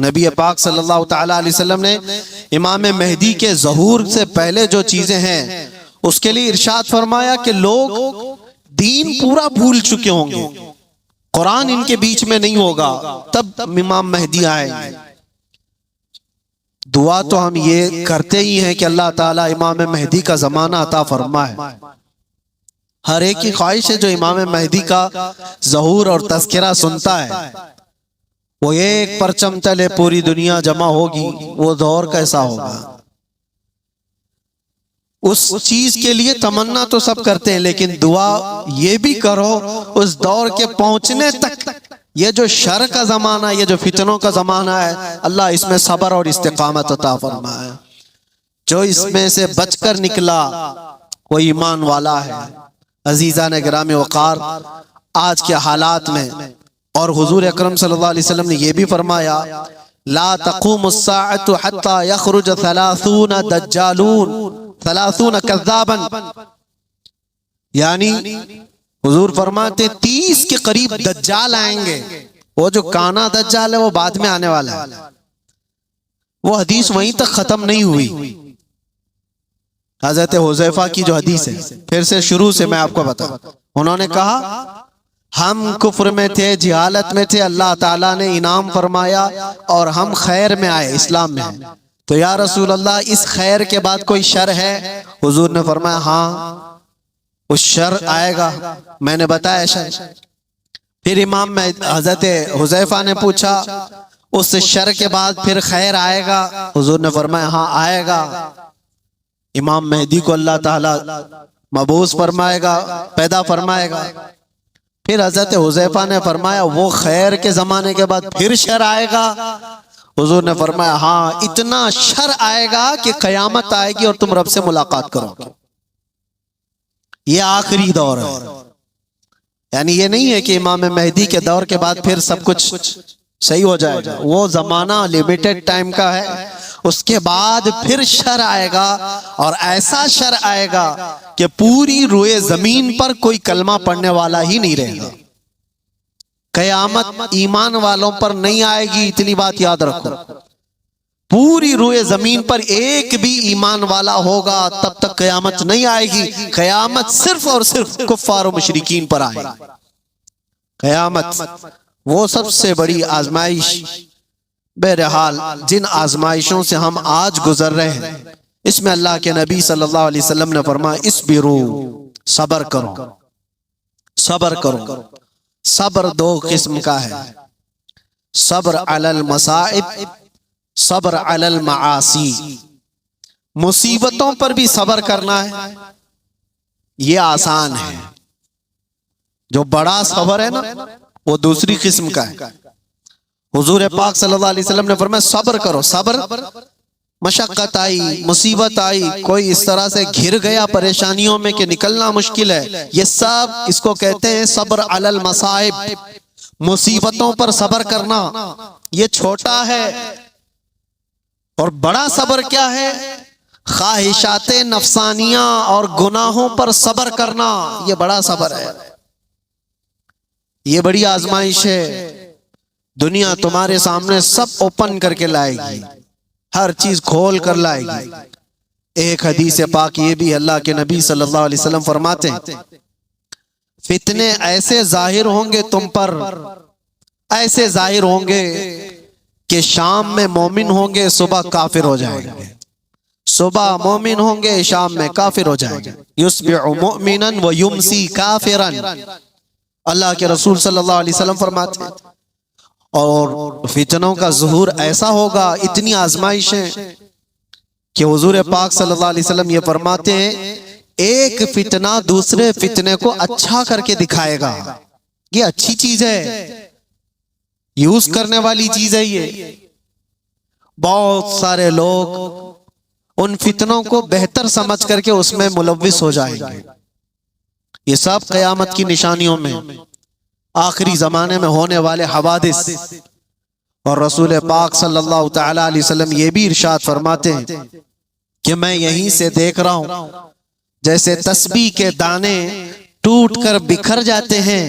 نبی پاک صلی اللہ تعالی علیہ وسلم نے امام مہدی کے ظہور سے پہلے جو چیزیں ہیں اس کے لیے ارشاد فرمایا کہ لوگ دین پورا بھول چکے ہوں گے، قرآن ان کے بیچ میں نہیں ہوگا، تب امام مہدی آئیں گے۔ دعا تو ہم یہ کرتے ہی ہیں کہ اللہ تعالیٰ امام مہدی کا زمانہ عطا فرمائے۔ ہر ایک کی خواہش ہے جو امام مہدی کا ظہور اور تذکرہ سنتا ہے، وہ ایک پرچم تلے پوری دنیا جمع ہوگی، وہ دور کیسا ہوگا۔ اس چیز کے لیے تمنا تو سب کرتے ہیں، لیکن دعا یہ بھی کرو اس دور کے پہنچنے تک۔ یہ جو شر کا زمانہ، یہ جو فتنوں کا زمانہ ہے، اللہ اس میں صبر اور استقامت عطا فرمائے۔ جو اس میں سے بچ کر نکلا وہ ایمان والا ہے۔ عزیزان گرامی وقار، آج کے حالات میں اور حضور اکرم صلی اللہ علیہ وسلم نے یہ بھی فرمایا لا تقوم الساعة حتى يخرج 30 دجالون 30 کذابا، یعنی حضور فرماتے 30 کے قریب دجال آئیں گے۔ وہ جو کانا دجال ہے وہ بعد میں آنے والا ہے، وہ حدیث وہیں تک ختم نہیں ہوئی۔ حضرت حذیفہ کی جو حدیث ہے، پھر سے شروع سے میں آپ کو بتاؤں، انہوں نے کہا ہم کفر میں تھے، جہالت میں تھے، اللہ تعالیٰ نے انعام فرمایا اور ہم خیر میں آئے، اسلام میں آئے، تو یا رسول اللہ اس خیر کے بعد کوئی شر ہے؟ حضور نے فرمایا ہاں اس شر آئے گا، میں نے بتایا شر۔ پھر امام حضرت حذیفہ نے پوچھا اس شر کے بعد پھر خیر آئے گا؟ حضور نے فرمایا ہاں آئے گا، امام مہدی کو اللہ تعالیٰ مبعوث فرمائے گا، پیدا فرمائے گا۔ پھر حضرت حذیفہ نے فرمایا وہ خیر کے زمانے کے بعد پھر شر آئے گا؟ حضور نے فرمایا ہاں اتنا شر آئے گا کہ قیامت آئے گی اور تم رب سے ملاقات کرو گے۔ یہ آخری دور ہے، یعنی یہ نہیں ہے کہ امام مہدی کے دور کے بعد پھر سب کچھ صحیح ہو جائے گا، وہ زمانہ لیمیٹڈ ٹائم کا ہے، اس کے بعد پھر شر آئے گا، اور ایسا شر آئے گا کہ پوری روئے زمین پر کوئی کلمہ پڑھنے والا ہی نہیں رہے گا۔ قیامت ایمان والوں پر نہیں آئے گی، اتنی بات یاد رکھو۔ پوری روئے زمین پر ایک بھی ایمان والا ہوگا تب تک قیامت نہیں آئے گی۔ قیامت صرف اور صرف کفار و مشرکین پر آئے گی۔ قیامت وہ سب سے بڑی آزمائش، بہرحال جن آزمائشوں سے ہم آج گزر رہے ہیں، اس میں اللہ کے نبی صلی اللہ علیہ وسلم نے فرمایا اسبرو، صبر کرو، صبر کرو۔ صبر دو قسم کا ہے، صبر علی المصائب، صبر علی المعاصی۔ مصیبتوں پر بھی صبر کرنا ہے، یہ آسان ہے۔ جو بڑا صبر ہے نا وہ دوسری قسم کا ہے۔ حضور پاک صلی اللہ علیہ وسلم نے فرمایا صبر کرو، صبر، مشقت آئی، مصیبت آئی، کوئی اس طرح سے گھر گیا پریشانیوں میں کہ نکلنا مشکل ہے، یہ سب اس کو کہتے ہیں صبر علی المصائب۔ مصیبتوں پر صبر کرنا یہ چھوٹا ہے، اور بڑا صبر کیا ہے؟ خواہشات نفسانیہ اور گناہوں پر صبر کرنا، یہ بڑا صبر ہے، یہ بڑی آزمائش ہے۔ دنیا تمہارے سامنے سب اوپن کر کے لائے گی، ہر چیز کھول کر لائے گی۔ ایک حدیث پاک یہ بھی اللہ کے نبی صلی اللہ علیہ وسلم فرماتے ہیں فتنے ایسے ظاہر ہوں گے تم پر، ایسے ظاہر ہوں گے کہ شام میں مومن ہوں گے، صبح کافر ہو جائیں گے، صبح مومن ہوں گے، شام میں کافر ہو جائیں گے۔ یصبح مؤمنا ویمسی کافرا، اللہ کے رسول صلی اللہ علیہ وسلم فرماتے ہیں۔ اور فتنوں کا ظہور ایسا ہوگا، اتنی آزمائشیں کہ حضور پاک صلی اللہ علیہ وسلم یہ فرماتے ہیں ایک فتنہ دوسرے فتنے کو اچھا کر کے دکھائے گا۔ یہ اچھی چیز ہے، یوز کرنے والی چیز ہے۔ یہ بہت سارے لوگ ان فتنوں کو بہتر سمجھ کر کے اس میں ملوث ہو جائیں گے۔ یہ سب قیامت کی نشانیوں میں، آخری زمانے میں ہونے والے حوادث۔ اور رسول پاک صلی اللہ تعالی علیہ وسلم یہ بھی ارشاد فرماتے ہیں کہ میں یہیں سے دیکھ رہا ہوں جیسے تسبیح کے دانے ٹوٹ کر بکھر جاتے ہیں،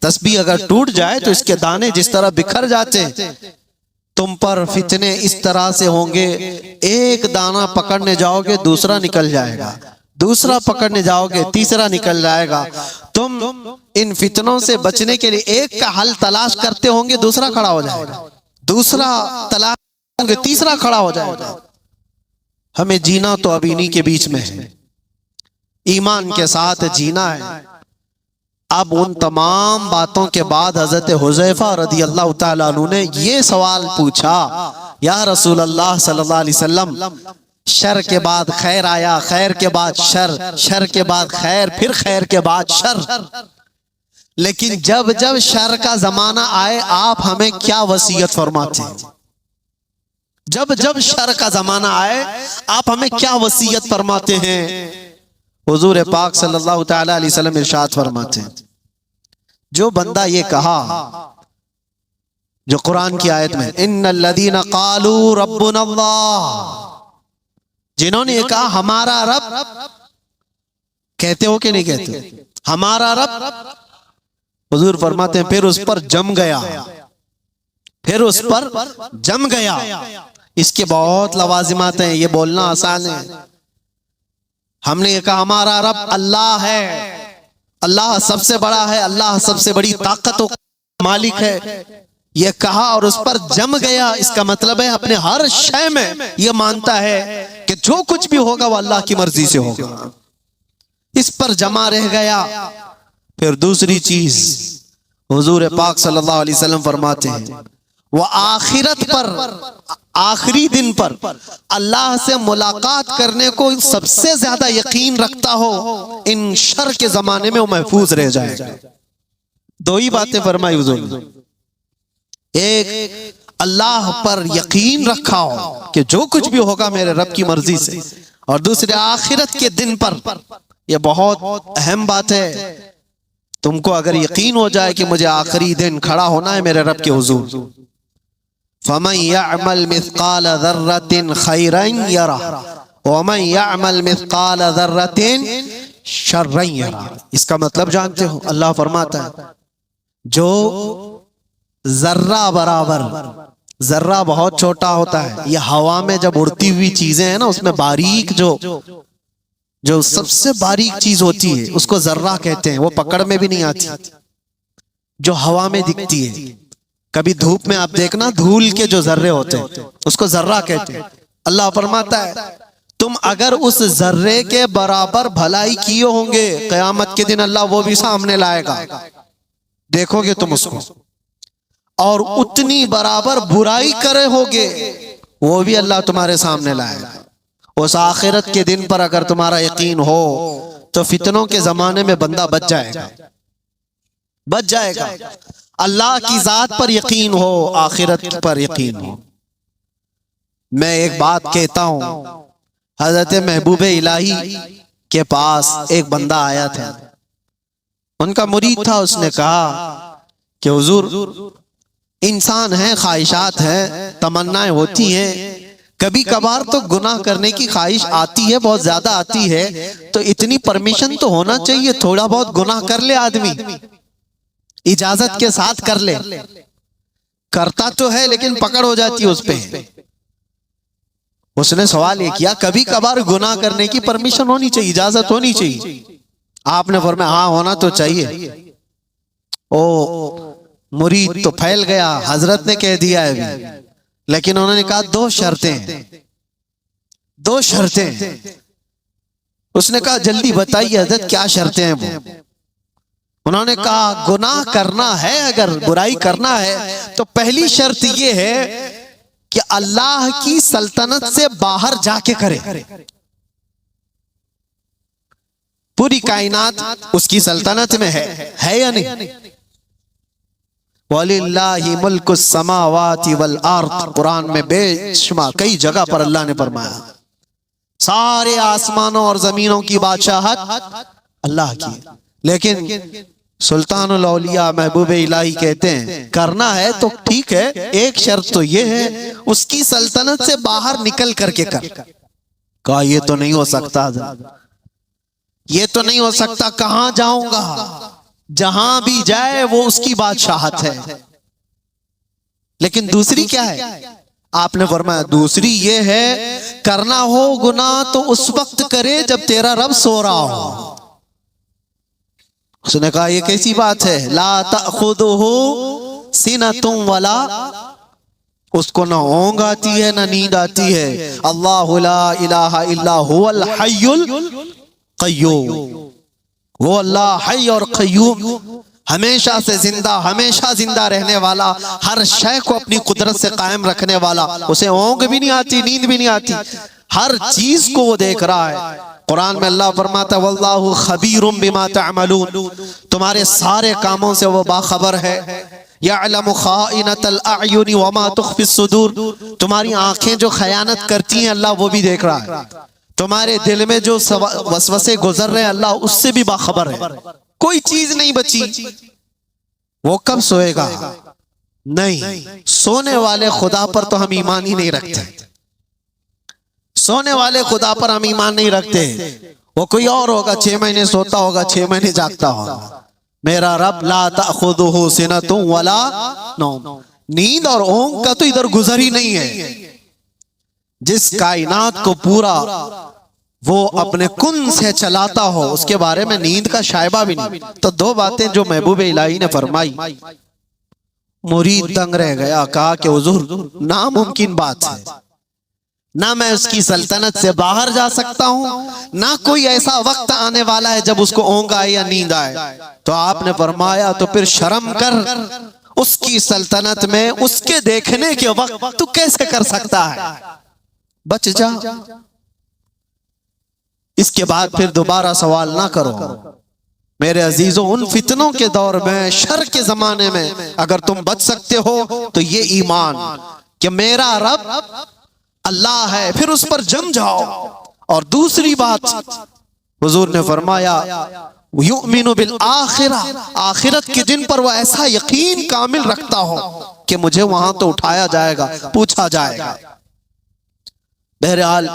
تسبیح اگر ٹوٹ جائے تو اس کے دانے جس طرح بکھر جاتے ہیں، تم پر فتنے اس طرح سے ہوں گے، ایک دانہ پکڑنے جاؤ گے دوسرا نکل جائے گا، دوسرا پکڑنے جاؤ گے تیسرا نکل جائے گا۔ تم ان فتنوں سے بچنے کے لیے ایک کا حل تلاش کرتے ہوں گے، دوسرا کھڑا ہو جائے گا، دوسرا تلاش کریں گے تیسرا کھڑا ہو جائے گا۔ ہمیں جینا تو اب انہی کے بیچ میں ہے، ایمان کے ساتھ جینا ہے۔ اب ان تمام باتوں کے بعد حضرت حذیفہ رضی اللہ تعالیٰ عنہ نے یہ سوال پوچھا، یا رسول اللہ صلی اللہ علیہ وسلم، شر کے بعد خیر آیا، خیر کے بعد شر، شر کے بعد خیر، پھر خیر کے بعد شر، لیکن جب جب شر کا زمانہ آئے آپ ہمیں کیا وصیت فرماتے ہیں؟ جب جب شر کا زمانہ آئے آپ ہمیں کیا وصیت فرماتے ہیں؟ حضور پاک صلی اللہ تعالی علیہ وسلم ارشاد فرماتے ہیں، جو بندہ یہ کہا جو قرآن کی آیت میں ان الذین قالوا ربنا اللہ، جنہوں نے یہ کہا ہمارا رب، کہتے ہو کہ نہیں کہتے ہمارا رب، حضور فرماتے ہیں پھر اس پر جم گیا، پھر اس پر جم گیا۔ اس کے بہت لوازمات ہیں، یہ بولنا آسان ہے۔ ہم نے یہ کہا ہمارا رب اللہ ہے، اللہ سب سے بڑا ہے، اللہ سب سے بڑی طاقت و مالک ہے، یہ کہا اور اس پر جم گیا، اس کا مطلب ہے اپنے ہر شے میں یہ مانتا ہے کہ جو کچھ بھی ہوگا وہ اللہ کی مرضی سے ہوگا، اس پر جمع رہ گیا۔ پھر دوسری چیز حضور پاک صلی اللہ علیہ وسلم فرماتے ہیں وہ آخرت پر، آخری دن پر اللہ سے ملاقات کرنے کو سب سے زیادہ یقین رکھتا ہو، ان شر کے زمانے میں وہ محفوظ رہ جائے گا۔ دو ہی باتیں فرمائی حضور نے، ایک اللہ پر یقین رکھا ہو کہ جو کچھ بھی ہوگا میرے رب کی مرضی سے، اور دوسرے آخرت کے دن پر، یہ بہت اہم بات ہے۔ تم کو اگر یقین ہو جائے کہ مجھے آخری دن کھڑا ہونا ہے میرے رب کے حضور، فَمَن يَعْمَلْ مِثْقَالَ ذَرَّةٍ خَيْرًا يَرَهُ وَمَن يَعْمَلْ مِثْقَالَ ذَرَّةٍ شَرًّا يَرَهُ۔ اس کا مطلب جانتے ہو؟ اللہ فرماتا ہے جو ذرہ برابر، ذرہ بہت چھوٹا ہوتا ہے، یہ ہوا میں جب اڑتی ہوئی چیزیں ہیں نا، اس میں باریک جو سب سے باریک چیز ہوتی ہے اس کو ذرہ کہتے ہیں، وہ پکڑ میں بھی نہیں آتی، جو ہوا میں دکھتی ہے۔ کبھی دھوپ میں آپ دیکھنا دھول کے جو ذرے ہوتے ہیں اس کو ذرہ کہتے ہیں۔ اللہ فرماتا ہے تم اگر اس ذرے کے برابر بھلائی کیے ہوں گے، قیامت کے دن اللہ وہ بھی سامنے لائے گا، دیکھو گے تم اس کو، اور اتنی برابر برائی کرے ہوگے وہ بھی اللہ تمہارے سامنے لائے گا۔ اس آخرت کے دن پر اگر تمہارا یقین ہو تو فتنوں کے زمانے میں بندہ بچ جائے گا، بچ جائے گا۔ اللہ کی ذات پر یقین ہو، آخرت پر یقین ہو۔ میں ایک بات کہتا ہوں، حضرت محبوب الہی کے پاس ایک بندہ آیا تھا، ان کا مرید تھا، اس نے کہا کہ حضور انسان ہیں، خواہشات ہیں، تمنائیں ہوتی ہیں، کبھی کبھار تو گناہ کرنے کی خواہش آتی ہے، بہت زیادہ آتی ہے، تو اتنی پرمیشن تو ہونا چاہیے، تھوڑا بہت گناہ کر لے آدمی، اجازت کے ساتھ کر لے۔ کرتا تو ہے لیکن پکڑ ہو جاتی ہے اس پہ۔ اس نے سوال یہ کیا کبھی کبھار گناہ کرنے کی پرمیشن ہونی چاہیے، اجازت ہونی چاہیے؟ آپ نے فرمایا ہاں ہونا تو چاہیے۔ او مرید تو پھیل گیا، حضرت نے کہہ دیا ہے ابھی، لیکن انہوں نے کہا دو شرطیں، دو شرطیں۔ اس نے کہا جلدی بتائیے حضرت کیا شرطیں ہیں وہ؟ انہوں نے کہا گناہ کرنا ہے، اگر برائی کرنا ہے تو پہلی شرط یہ ہے کہ اللہ کی سلطنت سے باہر جا کے کرے۔ پوری کائنات اس کی سلطنت میں ہے یا نہیں؟ وَلِلَّهِ مُلْكُ السَّمَاوَاتِ وَالْأَرْضِ، قرآن میں بے شمار کئی جگہ پر اللہ نے فرمایا سارے آسمانوں اور زمینوں کی بادشاہت اللہ کی، لیکن سلطان الاولیاء محبوب الہی کہتے ہیں کرنا ہے تو ٹھیک ہے، ایک شرط تو یہ ہے اس کی سلطنت سے باہر نکل کر کے کر۔ کہا یہ تو نہیں ہو سکتا، یہ تو نہیں ہو سکتا، کہاں جاؤں گا؟ جہاں بھی جائے وہ اس کی بادشاہت ہے۔ لیکن دوسری کیا ہے؟ آپ نے فرمایا دوسری یہ ہے کرنا ہو گناہ تو اس وقت کرے جب تیرا رب سو رہا ہو۔ اس نے کہا یہ کیسی بات ہے؟ لا تأخذہ سنۃ ولا، اس کو نہ اونگ آتی ہے نہ نیند آتی ہے۔ اللہ لا الہ الا هو الحی القیوم، وہ اللہ حی اور قیوم، ہمیشہ سے زندہ، ہمیشہ زندہ رہنے والا، ہر شے کو اپنی قدرت سے قائم رکھنے والا، اسے اونگ بھی نہیں آتی، نیند بھی نہیں آتی، ہر چیز کو وہ دیکھ رہا ہے۔ قرآن میں اللہ فرماتا ہے واللہ خبیر بما تعملون، تمہارے سارے کاموں سے وہ باخبر ہے۔ یعلم خائنۃ الاعین وما تخفی الصدور، تمہاری آنکھیں جو خیانت کرتی ہیں اللہ وہ بھی دیکھ رہا ہے، تمہارے دل میں جو وسوسے گزر رہے ہیں اللہ اس سے بھی باخبر ہے۔ کوئی چیز نہیں بچی۔ وہ کب سوئے گا؟ نہیں، سونے والے خدا پر تو ہم ایمان ہی نہیں رکھتے، سونے والے خدا پر ہم ایمان نہیں رکھتے۔ وہ کوئی اور ہوگا، 6 مہینے سوتا ہوگا، 6 مہینے جاگتا ہوگا۔ میرا رب لا تأخذہ سنۃ ولا نوم، نیند اور اونگ کا تو ادھر گزر ہی نہیں ہے۔ جس کائنات کو پورا وہ اپنے کن سے چلاتا ہو اس کے بارے میں نیند کا شائبہ بھی نہیں۔ تو دو باتیں جو محبوب الہی نے فرمائی، مرید دنگ رہ گیا، کہا کہ حضور ناممکن بات ہے، نہ میں اس کی سلطنت سے باہر جا سکتا ہوں، نہ کوئی ایسا وقت آنے والا ہے جب اس کو اونگ آئے یا نیند آئے۔ تو آپ نے فرمایا تو پھر شرم کر، اس کی سلطنت میں اس کے دیکھنے کے وقت تو کیسے کر سکتا ہے؟ بچ جا، اس کے بعد پھر دوبارہ سوال نہ کرو۔ میرے عزیزوں، ان فتنوں کے دور میں، شر کے زمانے میں اگر تم بچ سکتے ہو تو یہ ایمان کہ میرا رب اللہ ہے، پھر اس پر جم جاؤ۔ اور دوسری بات حضور نے فرمایا یؤمن بالآخرہ، آخرت کے دن پر وہ ایسا یقین کامل رکھتا ہو کہ مجھے وہاں تو اٹھایا جائے گا، پوچھا جائے گا۔ بہرحال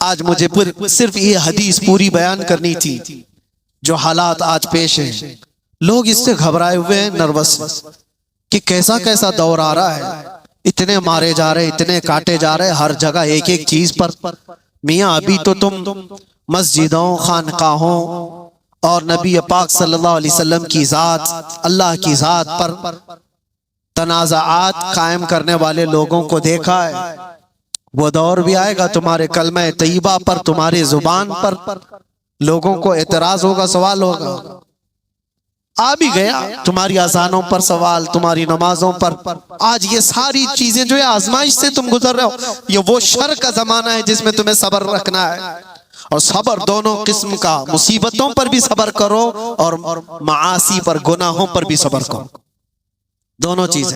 آج مجھے صرف یہ حدیث پوری بیان کرنی تھی۔ جو حالات آج پیش ہیں، لوگ اس سے گھبرائے ہوئے ہیں، نروس کہ کیسا کیسا دور آ رہا ہے، اتنے مارے جا رہے، اتنے کاٹے جا رہے، ہر جگہ ایک ایک چیز پر۔ میاں ابھی تو تم مسجدوں، خانقاہوں اور نبی پاک صلی اللہ علیہ وسلم کی ذات، اللہ کی ذات پر تنازعات قائم کرنے والے لوگوں کو دیکھا ہے۔ وہ دور بھی آئے گا تمہارے کلمہ طیبہ پر، تمہاری زبان پر لوگوں کو اعتراض ہوگا، سوال ہوگا۔ آ بھی گیا تمہاری اذانوں پر سوال، تمہاری نمازوں پر۔ آج یہ ساری چیزیں جو ہے آزمائش سے تم گزر رہے ہو، یہ وہ شر کا زمانہ ہے جس میں تمہیں صبر رکھنا ہے۔ اور صبر دونوں قسم کا، مصیبتوں پر بھی صبر کرو اور معاصی پر، گناہوں پر بھی صبر کرو، دونوں چیزیں۔